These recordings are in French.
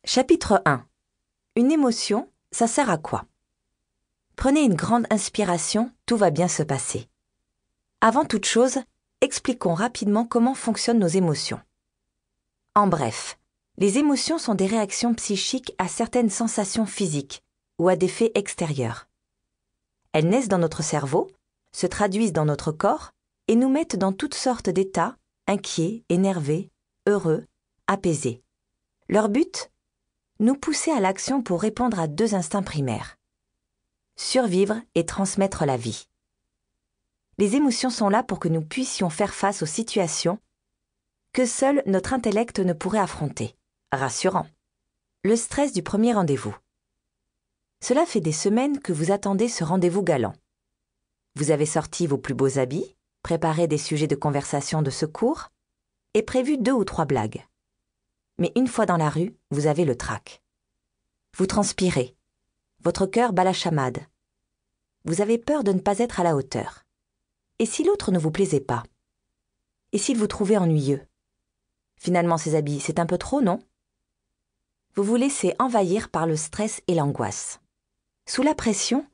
Chapitre 1. Une émotion, ça sert à quoi? Prenez une grande inspiration, tout va bien se passer. Avant toute chose, expliquons rapidement comment fonctionnent nos émotions. En bref, les émotions sont des réactions psychiques à certaines sensations physiques ou à des faits extérieurs. Elles naissent dans notre cerveau, se traduisent dans notre corps et nous mettent dans toutes sortes d'états, inquiets, énervés, heureux, apaisés. Leur but? Nous pousser à l'action pour répondre à deux instincts primaires. Survivre et transmettre la vie. Les émotions sont là pour que nous puissions faire face aux situations que seul notre intellect ne pourrait affronter. Rassurant. Le stress du premier rendez-vous. Cela fait des semaines que vous attendez ce rendez-vous galant. Vous avez sorti vos plus beaux habits, préparé des sujets de conversation de secours et prévu 2 ou 3 blagues. Mais une fois dans la rue, vous avez le trac. Vous transpirez. Votre cœur bat la chamade. Vous avez peur de ne pas être à la hauteur. Et si l'autre ne vous plaisait pas? Et s'il vous trouvait ennuyeux? Finalement, ces habits, c'est un peu trop, non? Vous vous laissez envahir par le stress et l'angoisse. Sous la pression,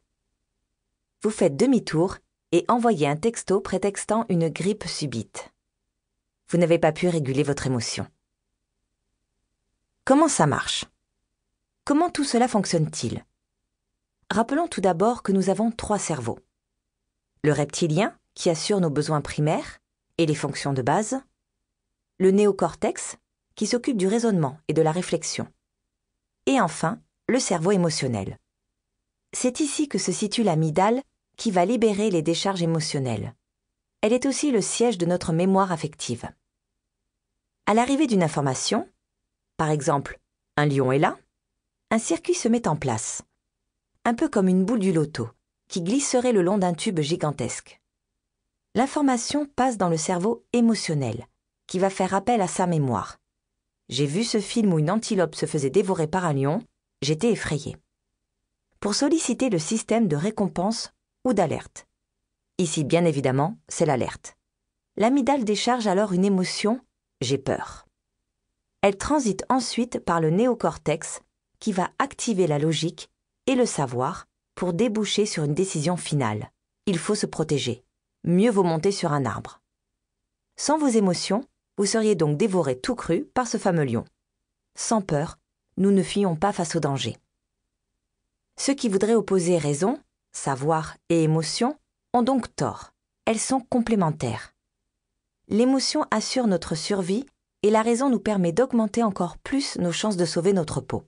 vous faites demi-tour et envoyez un texto prétextant une grippe subite. Vous n'avez pas pu réguler votre émotion. Comment ça marche? Comment tout cela fonctionne-t-il? Rappelons tout d'abord que nous avons 3 cerveaux. Le reptilien, qui assure nos besoins primaires et les fonctions de base. Le néocortex, qui s'occupe du raisonnement et de la réflexion. Et enfin, le cerveau émotionnel. C'est ici que se situe l'amygdale qui va libérer les décharges émotionnelles. Elle est aussi le siège de notre mémoire affective. À l'arrivée d'une information, par exemple, un lion est là, un circuit se met en place, un peu comme une boule du loto, qui glisserait le long d'un tube gigantesque. L'information passe dans le cerveau émotionnel, qui va faire appel à sa mémoire. J'ai vu ce film où une antilope se faisait dévorer par un lion, j'étais effrayée. Pour solliciter le système de récompense ou d'alerte. Ici, bien évidemment, c'est l'alerte. L'amygdale décharge alors une émotion, j'ai peur. Elle transite ensuite par le néocortex qui va activer la logique et le savoir pour déboucher sur une décision finale. Il faut se protéger. Mieux vaut monter sur un arbre. Sans vos émotions, vous seriez donc dévoré tout cru par ce fameux lion. Sans peur, nous ne fuyons pas face au danger. Ceux qui voudraient opposer raison, savoir et émotion ont donc tort. Elles sont complémentaires. L'émotion assure notre survie et la raison nous permet d'augmenter encore plus nos chances de sauver notre peau.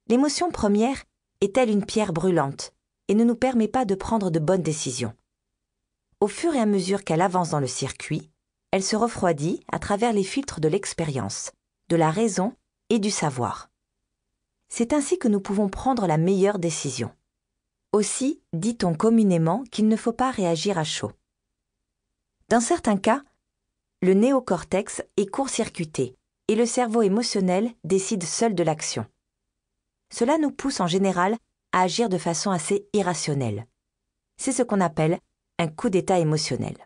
L'émotion première est telle une pierre brûlante et ne nous permet pas de prendre de bonnes décisions. Au fur et à mesure qu'elle avance dans le circuit, elle se refroidit à travers les filtres de l'expérience, de la raison et du savoir. C'est ainsi que nous pouvons prendre la meilleure décision. Aussi dit-on communément qu'il ne faut pas réagir à chaud. Dans certains cas, le néocortex est court-circuité et le cerveau émotionnel décide seul de l'action. Cela nous pousse en général à agir de façon assez irrationnelle. C'est ce qu'on appelle un coup d'état émotionnel.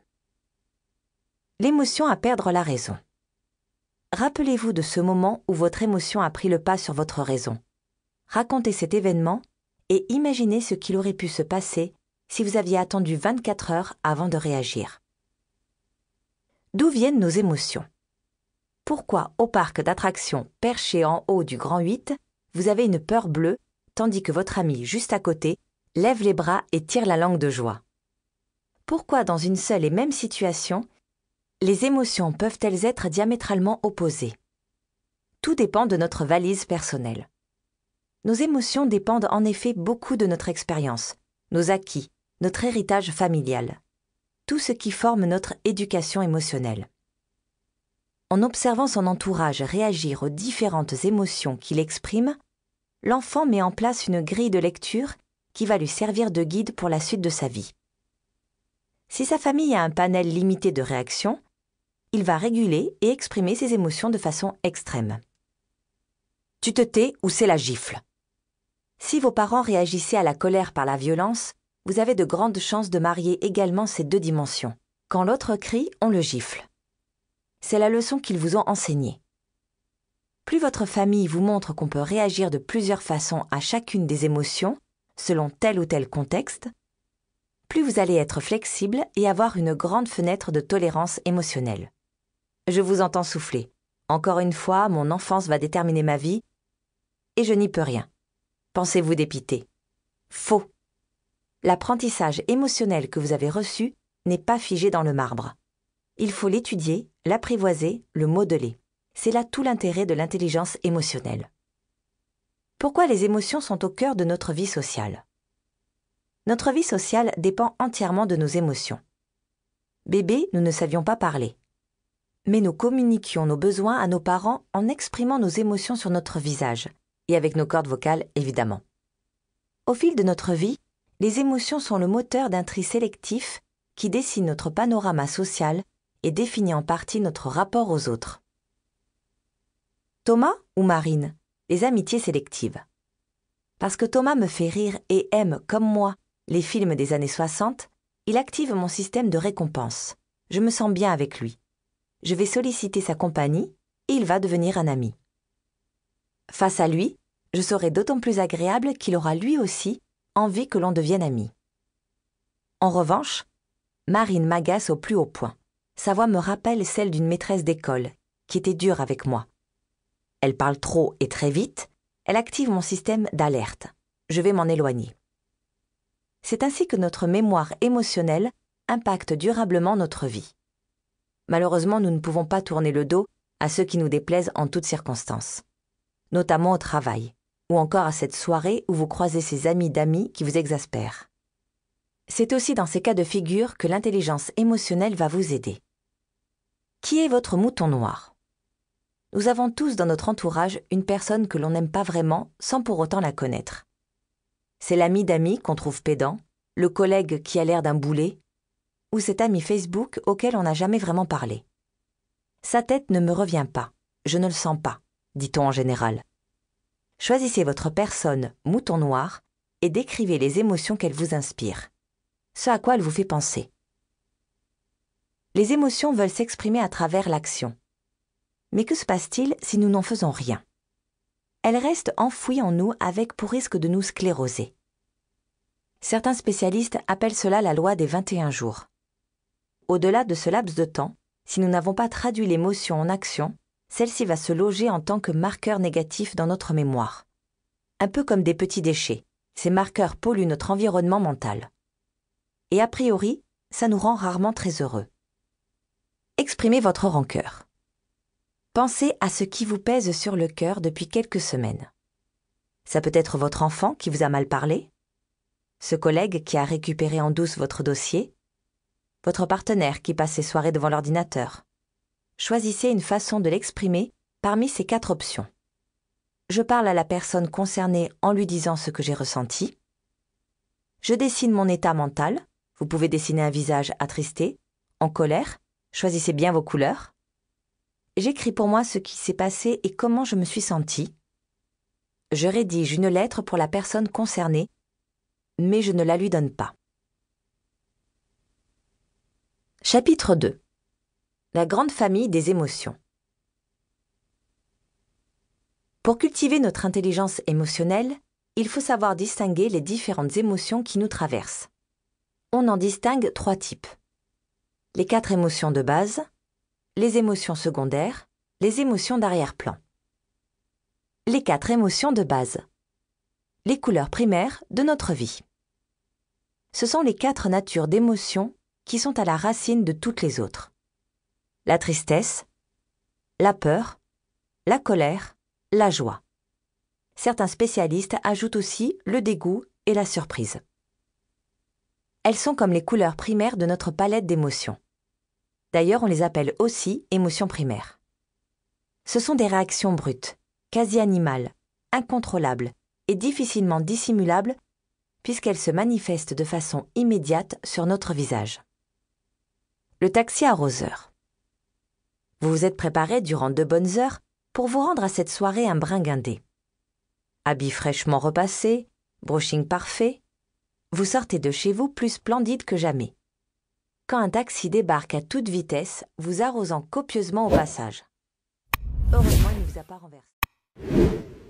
L'émotion à perdre la raison. Rappelez-vous de ce moment où votre émotion a pris le pas sur votre raison. Racontez cet événement et imaginez ce qu'il aurait pu se passer si vous aviez attendu 24 heures avant de réagir. D'où viennent nos émotions? Pourquoi au parc d'attractions perché en haut du Grand 8, vous avez une peur bleue tandis que votre ami juste à côté lève les bras et tire la langue de joie? Pourquoi dans une seule et même situation, les émotions peuvent-elles être diamétralement opposées? Tout dépend de notre valise personnelle. Nos émotions dépendent en effet beaucoup de notre expérience, nos acquis, notre héritage familial, tout ce qui forme notre éducation émotionnelle. En observant son entourage réagir aux différentes émotions qu'il exprime, l'enfant met en place une grille de lecture qui va lui servir de guide pour la suite de sa vie. Si sa famille a un panel limité de réactions, il va réguler et exprimer ses émotions de façon extrême. Tu te tais ou c'est la gifle. Si vos parents réagissaient à la colère par la violence, vous avez de grandes chances de marier également ces 2 dimensions. Quand l'autre crie, on le gifle. C'est la leçon qu'ils vous ont enseignée. Plus votre famille vous montre qu'on peut réagir de plusieurs façons à chacune des émotions, selon tel ou tel contexte, plus vous allez être flexible et avoir une grande fenêtre de tolérance émotionnelle. Je vous entends souffler. Encore une fois, mon enfance va déterminer ma vie et je n'y peux rien. Pensez-vous dépiter? Faux. L'apprentissage émotionnel que vous avez reçu n'est pas figé dans le marbre. Il faut l'étudier, l'apprivoiser, le modeler. C'est là tout l'intérêt de l'intelligence émotionnelle. Pourquoi les émotions sont au cœur de notre vie sociale? Notre vie sociale dépend entièrement de nos émotions. Bébé, nous ne savions pas parler. Mais nous communiquions nos besoins à nos parents en exprimant nos émotions sur notre visage, et avec nos cordes vocales évidemment. Au fil de notre vie, les émotions sont le moteur d'un tri sélectif qui dessine notre panorama social et définit en partie notre rapport aux autres. Thomas ou Marine, les amitiés sélectives. Parce que Thomas me fait rire et aime, comme moi, les films des années 60, il active mon système de récompense. Je me sens bien avec lui. Je vais solliciter sa compagnie et il va devenir un ami. Face à lui, je serai d'autant plus agréable qu'il aura lui aussi envie que l'on devienne amis. En revanche, Marine m'agace au plus haut point. Sa voix me rappelle celle d'une maîtresse d'école, qui était dure avec moi. Elle parle trop et très vite, elle active mon système d'alerte. Je vais m'en éloigner. C'est ainsi que notre mémoire émotionnelle impacte durablement notre vie. Malheureusement, nous ne pouvons pas tourner le dos à ceux qui nous déplaisent en toutes circonstances, notamment au travail, ou encore à cette soirée où vous croisez ces amis d'amis qui vous exaspèrent. C'est aussi dans ces cas de figure que l'intelligence émotionnelle va vous aider. Qui est votre mouton noir? Nous avons tous dans notre entourage une personne que l'on n'aime pas vraiment sans pour autant la connaître. C'est l'ami d'amis qu'on trouve pédant, le collègue qui a l'air d'un boulet, ou cet ami Facebook auquel on n'a jamais vraiment parlé. Sa tête ne me revient pas, je ne le sens pas, dit-on en général. Choisissez votre personne mouton noir et décrivez les émotions qu'elle vous inspire, ce à quoi elle vous fait penser. Les émotions veulent s'exprimer à travers l'action. Mais que se passe-t-il si nous n'en faisons rien? Elles restent enfouies en nous avec pour risque de nous scléroser. Certains spécialistes appellent cela la loi des 21 jours. Au-delà de ce laps de temps, si nous n'avons pas traduit l'émotion en action, celle-ci va se loger en tant que marqueur négatif dans notre mémoire. Un peu comme des petits déchets, ces marqueurs polluent notre environnement mental. Et a priori, ça nous rend rarement très heureux. Exprimez votre rancœur. Pensez à ce qui vous pèse sur le cœur depuis quelques semaines. Ça peut être votre enfant qui vous a mal parlé, ce collègue qui a récupéré en douce votre dossier, votre partenaire qui passe ses soirées devant l'ordinateur. Choisissez une façon de l'exprimer parmi ces 4 options. Je parle à la personne concernée en lui disant ce que j'ai ressenti. Je dessine mon état mental. Vous pouvez dessiner un visage attristé, en colère. Choisissez bien vos couleurs. J'écris pour moi ce qui s'est passé et comment je me suis sentie. Je rédige une lettre pour la personne concernée, mais je ne la lui donne pas. Chapitre 2. La grande famille des émotions. Pour cultiver notre intelligence émotionnelle, il faut savoir distinguer les différentes émotions qui nous traversent. On en distingue 3 types. Les 4 émotions de base, les émotions secondaires, les émotions d'arrière-plan. Les 4 émotions de base. Les couleurs primaires de notre vie. Ce sont les 4 natures d'émotions qui sont à la racine de toutes les autres. La tristesse, la peur, la colère, la joie. Certains spécialistes ajoutent aussi le dégoût et la surprise. Elles sont comme les couleurs primaires de notre palette d'émotions. D'ailleurs, on les appelle aussi émotions primaires. Ce sont des réactions brutes, quasi animales, incontrôlables et difficilement dissimulables puisqu'elles se manifestent de façon immédiate sur notre visage. Le taxi arroseur. Vous vous êtes préparé durant 2 bonnes heures pour vous rendre à cette soirée un brin guindé. Habits fraîchement repassés, brushing parfait, vous sortez de chez vous plus splendide que jamais. Quand un taxi débarque à toute vitesse, vous arrosant copieusement au passage. Heureusement, il ne vous a pas renversé.